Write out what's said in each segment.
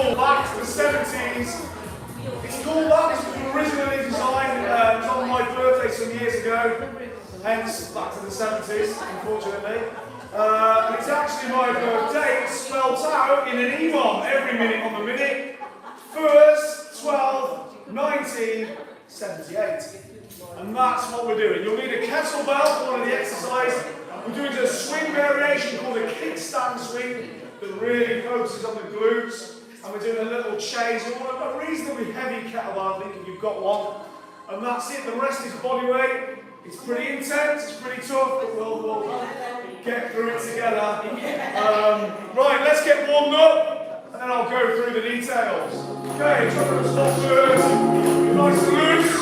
called Back to the 70s. It's called that because it was originally designed on my birthday some years ago, hence Back to the 70s, unfortunately. And it's actually my birthday, it's spelled out in an EMOM, every minute on the minute. 1st, 12th, 1978. And that's what we're doing. You'll need a kettlebell for one of the exercises. We're doing a swing variation called a kickstand swing that really focuses on the glutes. And we're doing a little chase. We want a reasonably heavy kettlebell, I think, if you've got one. And that's it. The rest is body weight. It's pretty intense, it's pretty tough, but we'll get through it together. Right, let's get warmed up, and then I'll go through the details. Okay, so I'm going to stop first. Nice and loose.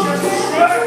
Chest stretch. Better.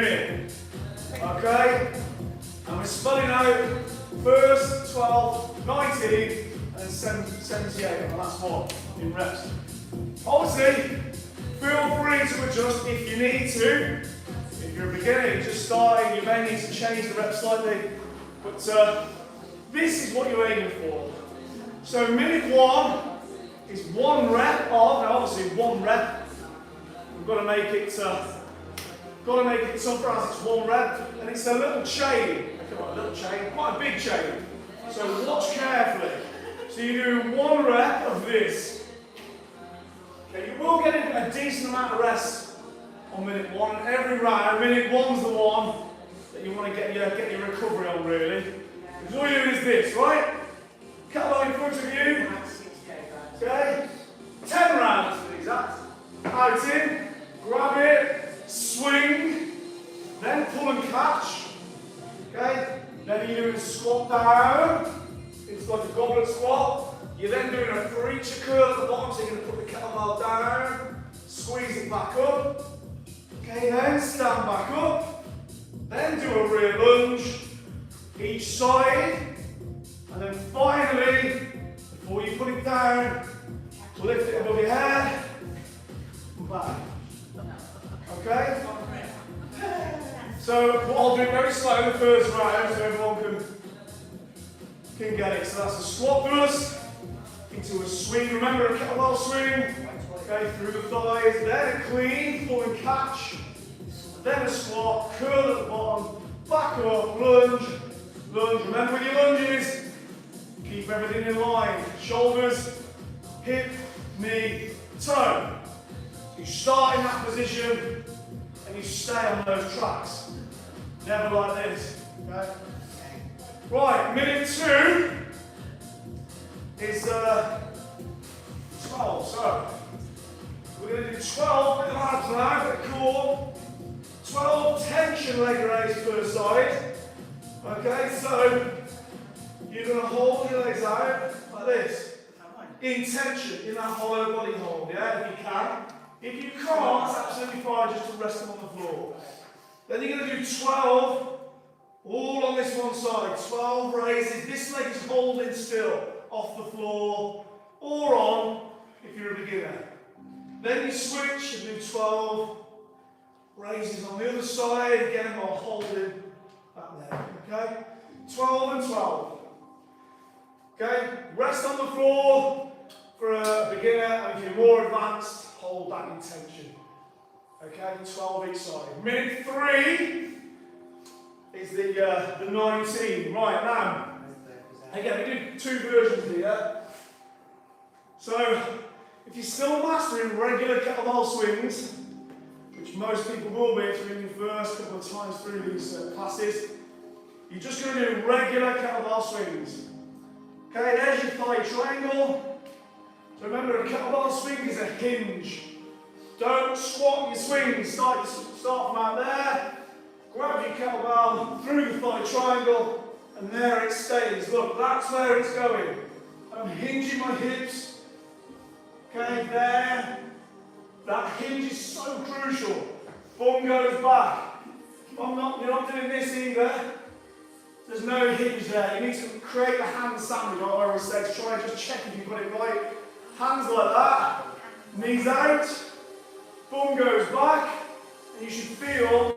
minute. Okay? And we're splitting out first 12, 19, and then 78 on the last one in reps. Obviously, feel free to adjust if you need to. If you're a beginner, you're just starting, you may need to change the reps slightly. But this is what you're aiming for. So minute 1 is 1 rep of, now obviously 1 rep. We've got to make it tougher as it's 1 rep, and it's a little chain. Come on, a little chain, quite a big chain. So watch carefully. So you do 1 rep of this. Okay, you will get a decent amount of rest on minute 1. Every round, minute 1's the one that you want to get your recovery on really. Because all you're doing is this, right? Kettlebell in front of you. Okay, 10 rounds to be exact. Out in, grab it, swing, then pull and catch. Okay, then you're doing a squat down. It's like a goblet squat. You're then doing a preacher curl at the bottom, so you're going to put the kettlebell down, squeeze it back up. Okay, then stand back up. Then do a rear lunge, each side. And then finally, before you put it down, lift it above your head, and back. Okay? So I'll do it very slow the first round so everyone can get it. So that's a squat thrust into a swing. Remember a kettlebell swing. Okay, through the thighs. Then a clean, pull and catch. Then a squat, curl at the bottom, back up, lunge, lunge. Remember with your lunges, keep everything in line. Shoulders, hip, knee, toe. You start in that position and you stay on those tracks. Never like this. Okay? Right, minute 2 is 12. So we're going to do 12 with the abs now, the core. 12 tension leg raise per side. Okay, so you're going to hold your legs out like this. In tension, in that hollow body hold, yeah, if you can. If you can't, that's absolutely fine, just to rest them on the floor. Then you're going to do 12, all on this one side. 12 raises. This leg is holding still, off the floor, or on, if you're a beginner. Then you switch and do 12 raises on the other side, again while holding that leg, okay? 12 and 12. Okay, rest on the floor for a beginner, and if you're more advanced, hold that in tension. Okay, 12 each side. Minute 3 is the 19. Right, now, again, we do 2 versions here. So, if you're still mastering regular kettlebell swings, which most people will be if you're in your first couple of times through these classes, you're just going to do regular kettlebell swings. Okay, there's your thigh triangle. So remember, a kettlebell swing is a hinge. Don't squat your swing. Start from out there. Grab your kettlebell through the thigh triangle, and there it stays. Look, that's where it's going. I'm hinging my hips. Okay, there. That hinge is so crucial. Bum goes back. You're not doing this either. There's no hinge there. You need to create a hand sandwich. I always say to try and just check if you got it right. Hands like that. Knees out. Bum goes back. And you should feel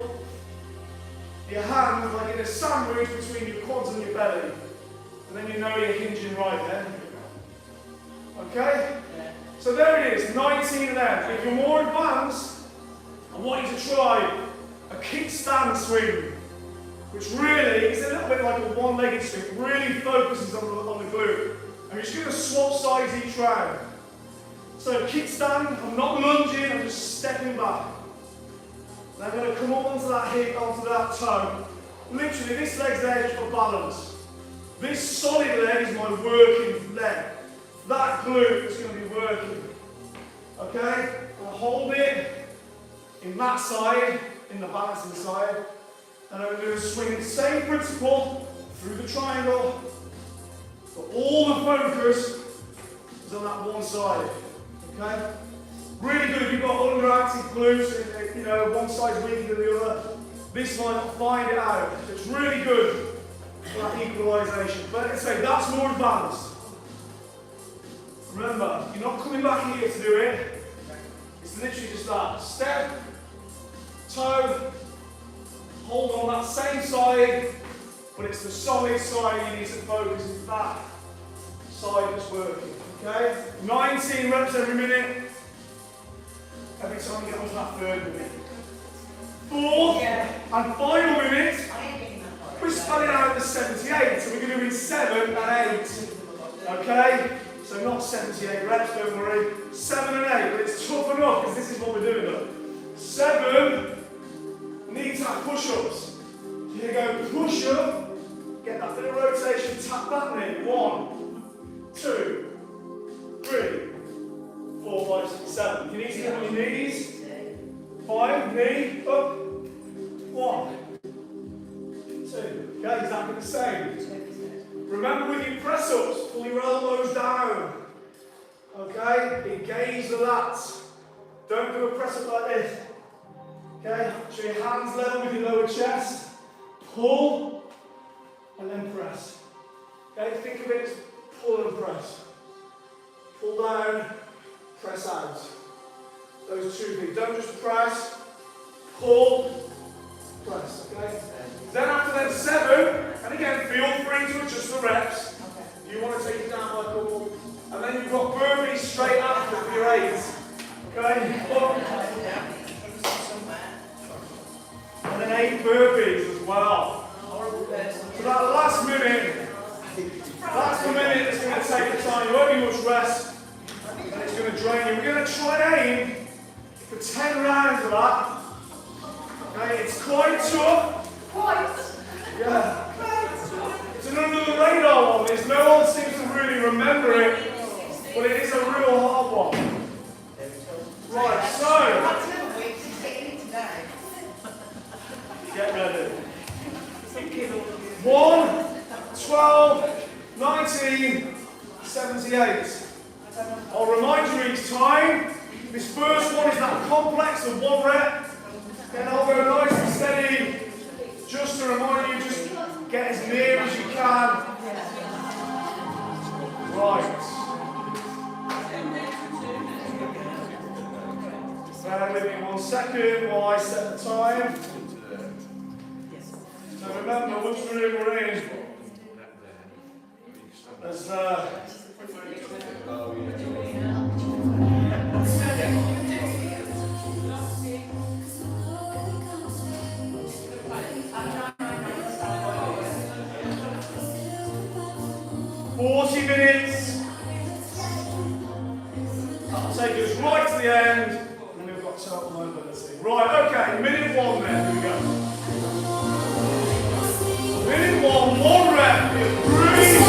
your hands like in a sandwich between your quads and your belly. And then you know you're hinging right then. Okay? So there it is, 19 of them. If you're more advanced, I want you to try a kickstand swing, which really is a little bit like a one-legged swing. It really focuses on the glute. And you're just going to swap sides each round. So kickstand, I'm not lunging, I'm just stepping back. And I'm going to come up onto that hip, onto that toe. Literally, this leg's there just for balance. This solid leg is my working leg. That glute is going to be working. Okay? I'll hold it in that side, in the balancing side. And I'm going to do a swing, same principle, through the triangle. But all the focus is on that one side. Okay? Really good if you've got underactive glutes, one side's weaker than the other. This might not find it out. So it's really good for that equalisation. But let's say that's more advanced. Remember, you're not coming back here to do it. It's literally just that. Step, toe, hold on that same side, but it's the solid side you need to focus. It's that side that's working. Okay? 19 reps every minute. Every time you get onto that third minute. Fourth and final minute, we're spelling out the 78. So we're going to do it 7 and 8. Okay? So not 78 reps, don't worry. 7 and 8, but it's tough enough because this is what we're doing though. 7 knee tap push-ups. Here you go, push up, get that bit of rotation, tap that knee. 1, 2, 3, 4, 5, 6, 7. You need to get on your knees. 5, knee, up. 1, 2. Okay, exactly the same. Remember with your press-ups, pull your elbows down. Okay, engage the lats. Don't do a press-up like this. Okay, so your hands level with your lower chest. Pull and then press. Okay, think of it as pull and press. Pull down, press out. Those two things. Don't just press, pull, press. Okay? Then after that 7, and again, feel free to adjust the reps. You want to take it down by a couple. And then you've got burpees straight after for your 8. Okay? And then 8 burpees as well. So that last minute, that's the minute that's going to take the time. You won't be much rest. And it's going to drain you. We're going to try and aim for 10 rounds of that. Okay? It's quite tough. Yeah. It's an under the radar one. There's no one seems to really remember it, but it is a real hard one. Right, so get ready. 1, 12, 19, 78. I'll remind you each time. This first one is that complex of 1 rep. Then I'll go nice and steady. Just to remind you, just get as near as you can. Right. Bear with me 1 second while I set the time. So remember, which room we're in. There's 40 minutes. That'll take us right to the end, and then we've got total mobility. Right, okay, minute 1 then, here we go. Minute 1, 1 rep, breathe.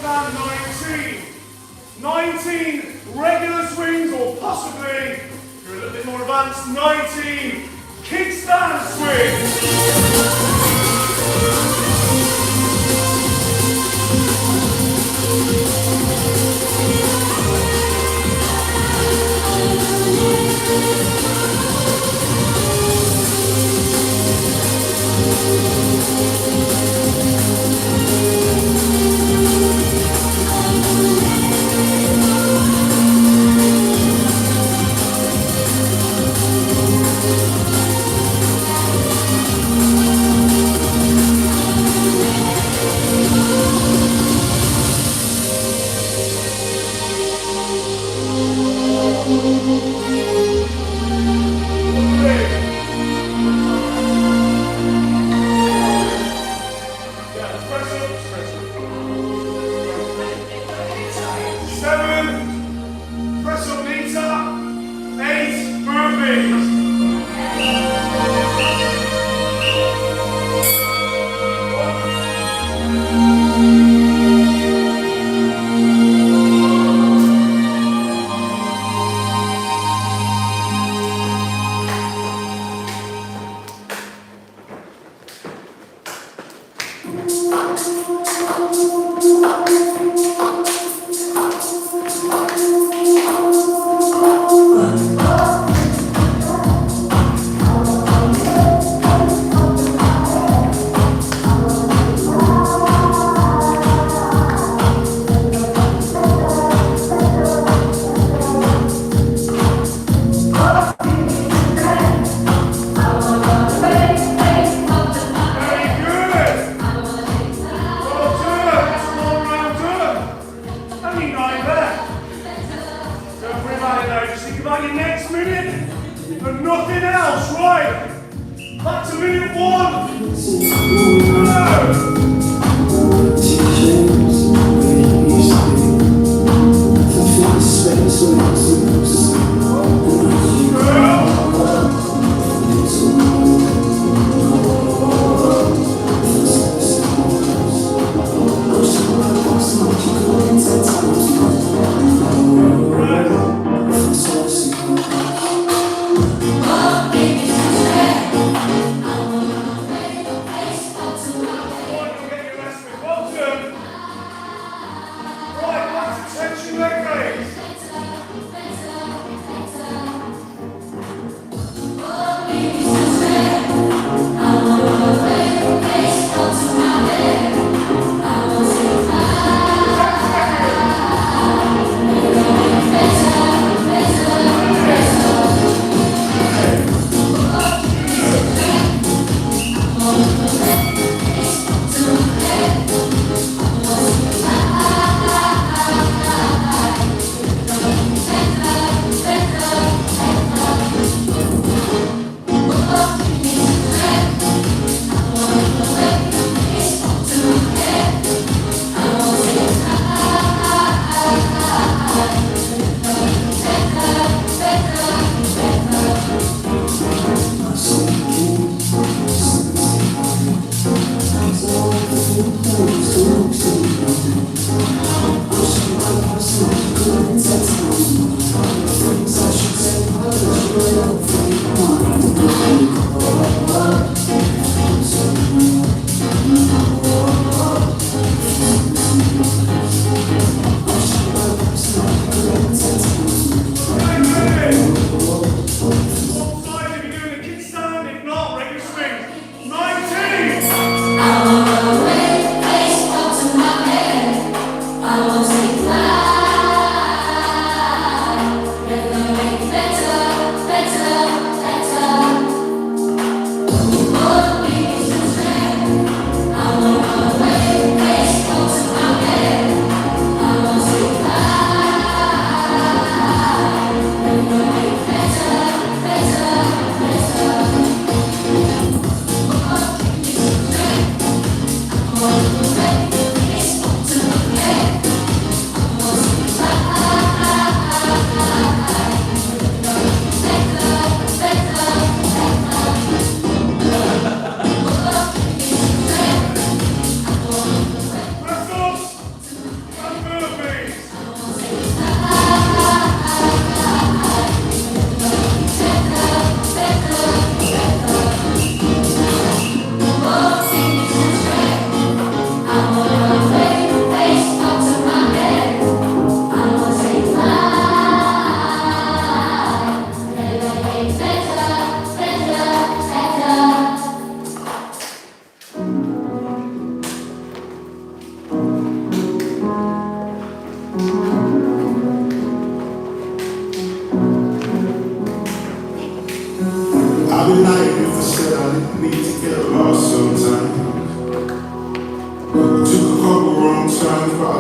than 19. 19 regular swings, or possibly, if you're a little bit more advanced, 19 kickstand swings.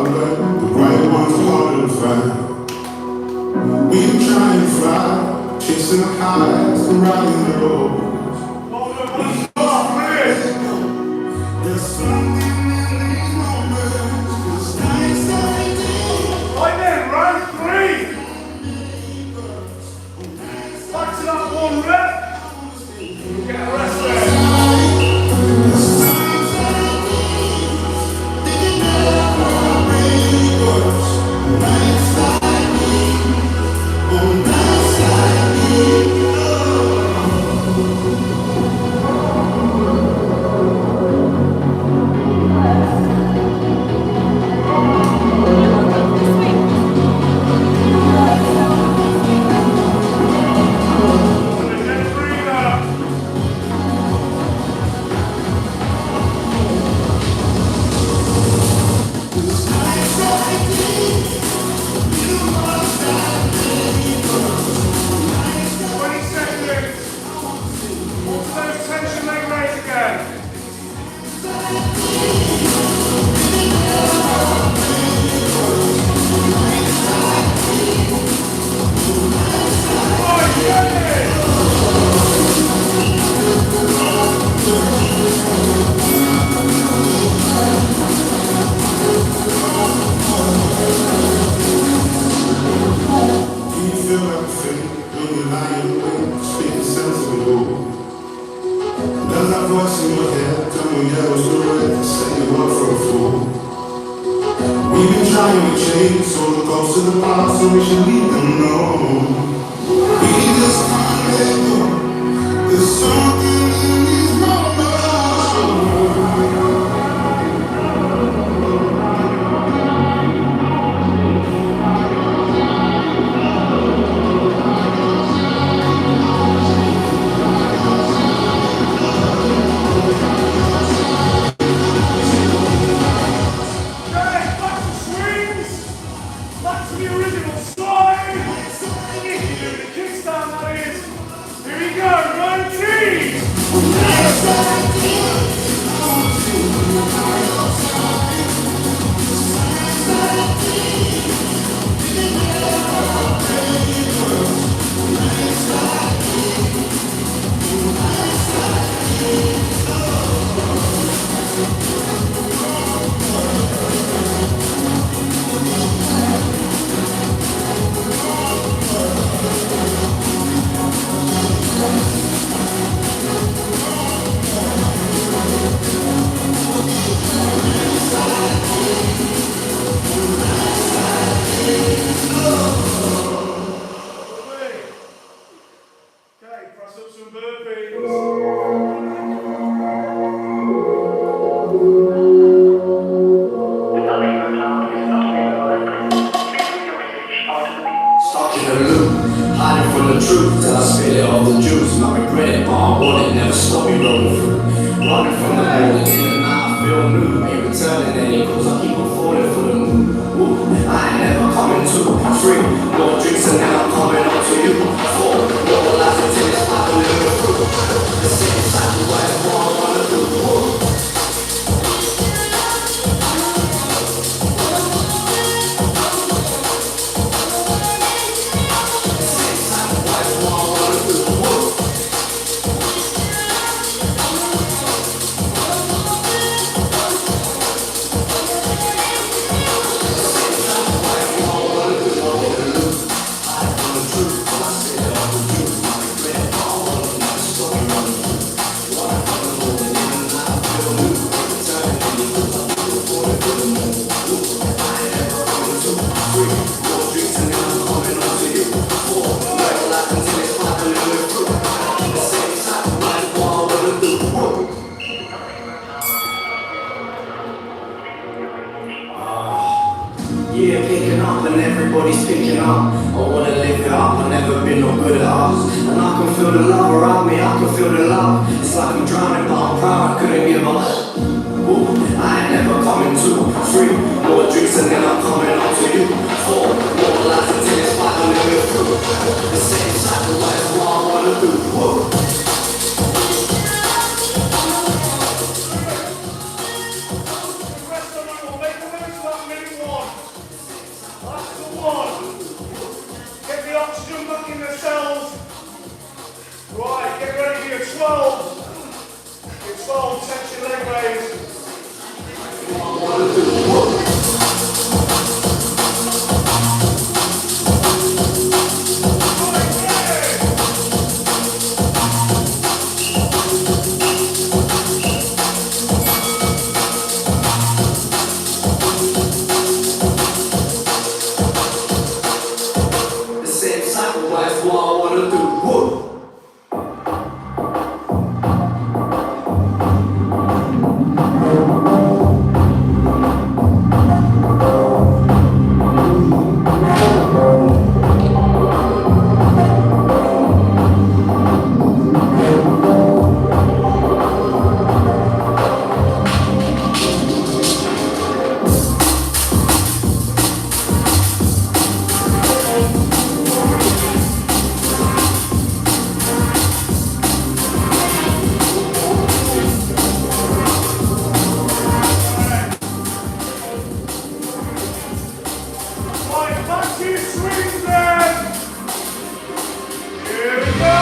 but the right ones are harder to find. We've been trying to fly, chasing the highs and riding the lows. There's something in these moments, 'cause nights like these. Right then, round 3. Back to that 1 rep. Get a rest there. We've been trying to change, so close to the past, so we should leave them alone. We just can't let go. There's something in these moments. Yeah, picking up and everybody's picking up. I wanna live it up, I've never been no good at us. And I can feel the love around me, I can feel the love. It's like I'm drowning but I'm proud I couldn't give up. Ooh, I ain't never coming to 3 more drinks and then I'm coming up to you. 4 more lives until it's finally living through. The same cycle, that's what I wanna do. Whoa. Make a move to that minute 1. Control, touch your leg raise. The same sacrifice, what I wanna do. Whoa. Right, back to your swings then. Here we go.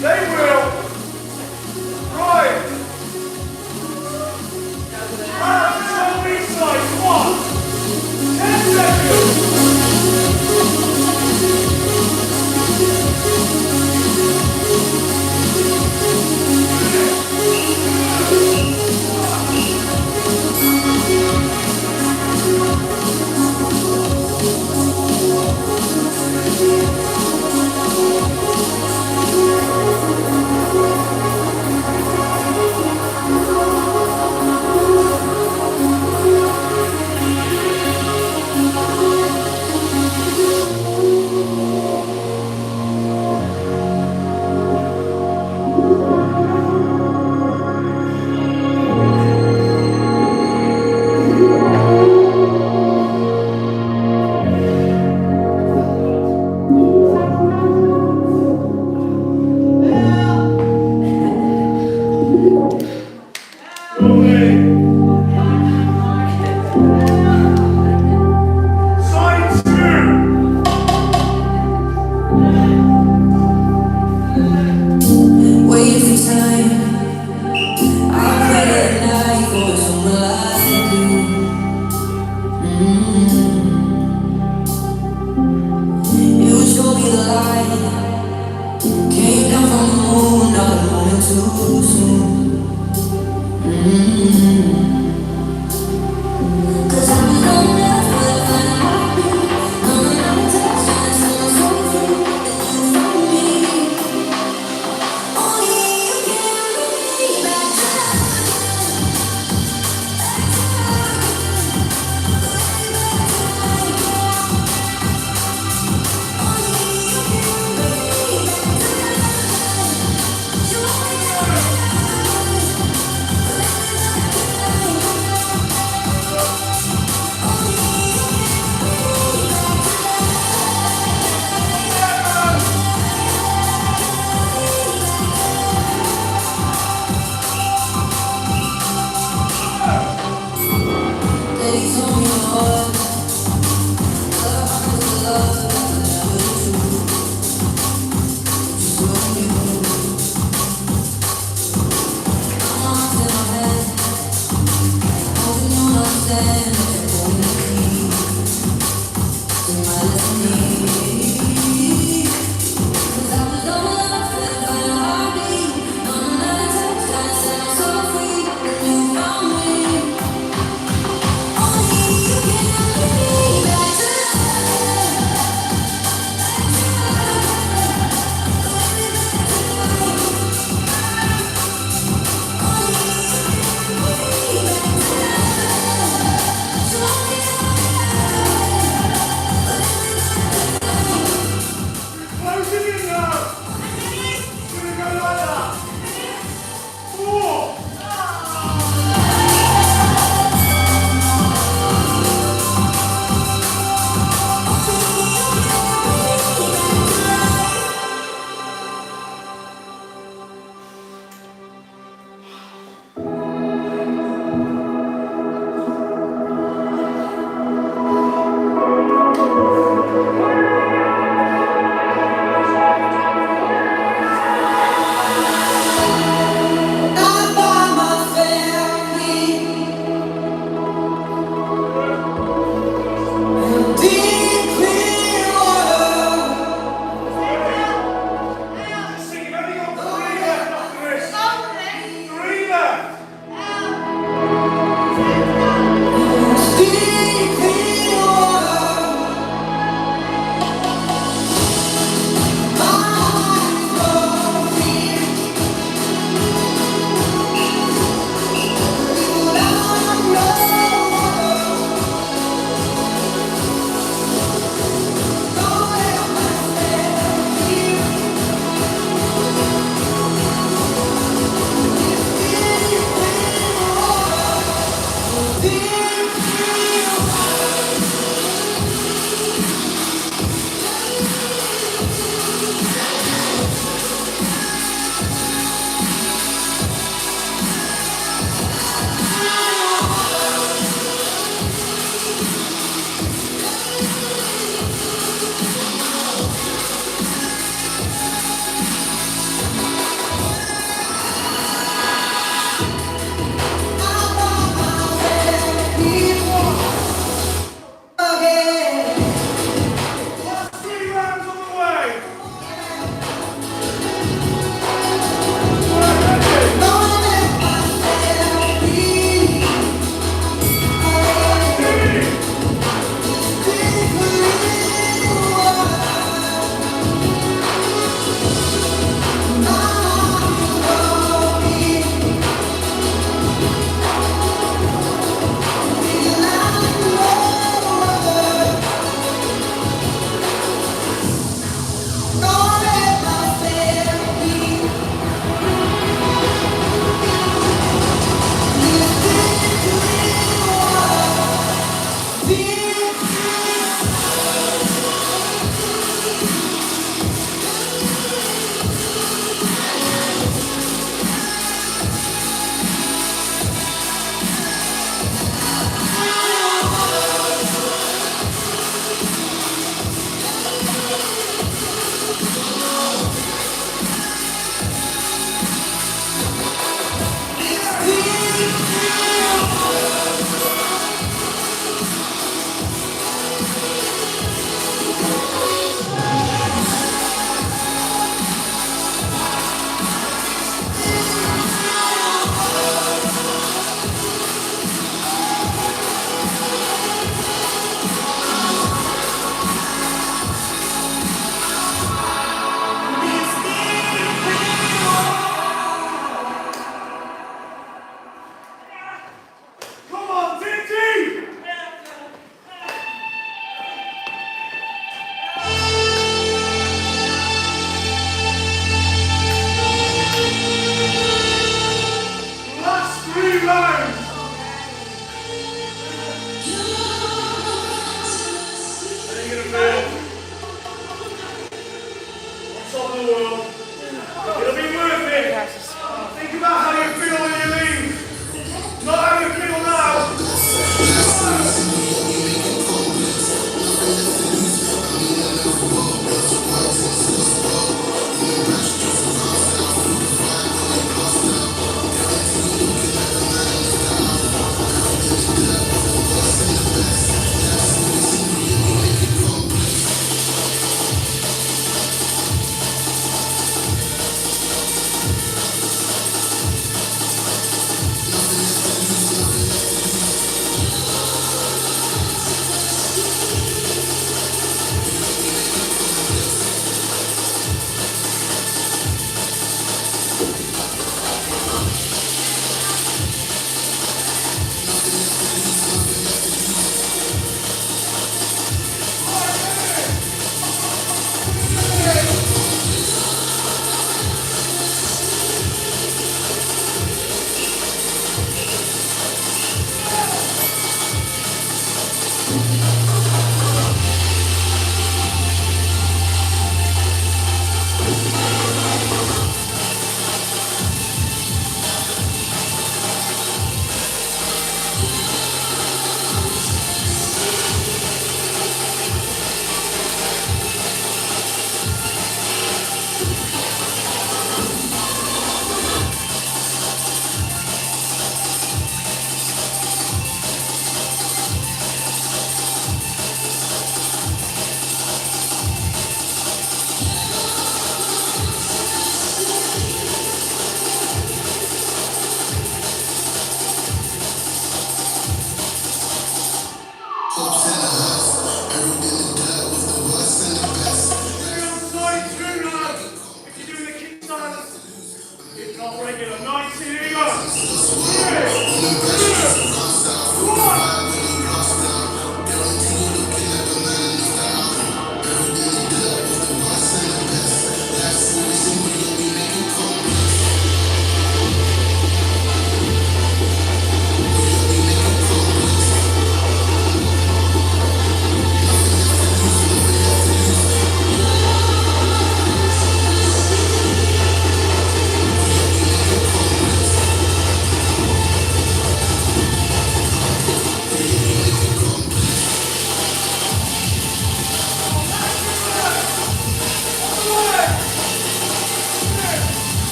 They will. Right. Round 12 each side. Come on. 10 seconds.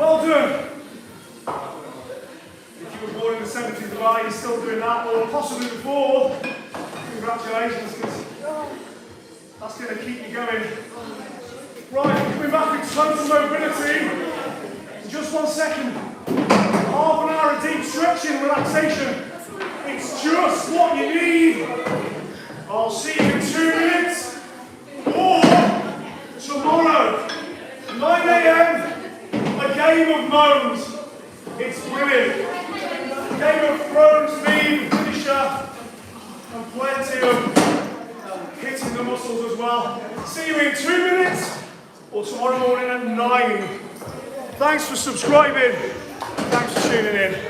Well done. If you were born in the 70s, right, you're still doing that, or possibly before. Congratulations, because that's going to keep you going. Right, coming back with total mobility. In just 1 second. Half an hour of deep stretching, relaxation. It's just what you need. I'll see you in 2 minutes. Or tomorrow, 9 AM, a game of moans. It's brilliant. Game of Thrones theme, finisher, and plenty of hitting the muscles as well. See you in 2 minutes or tomorrow morning at 9. Thanks for subscribing. Thanks for tuning in.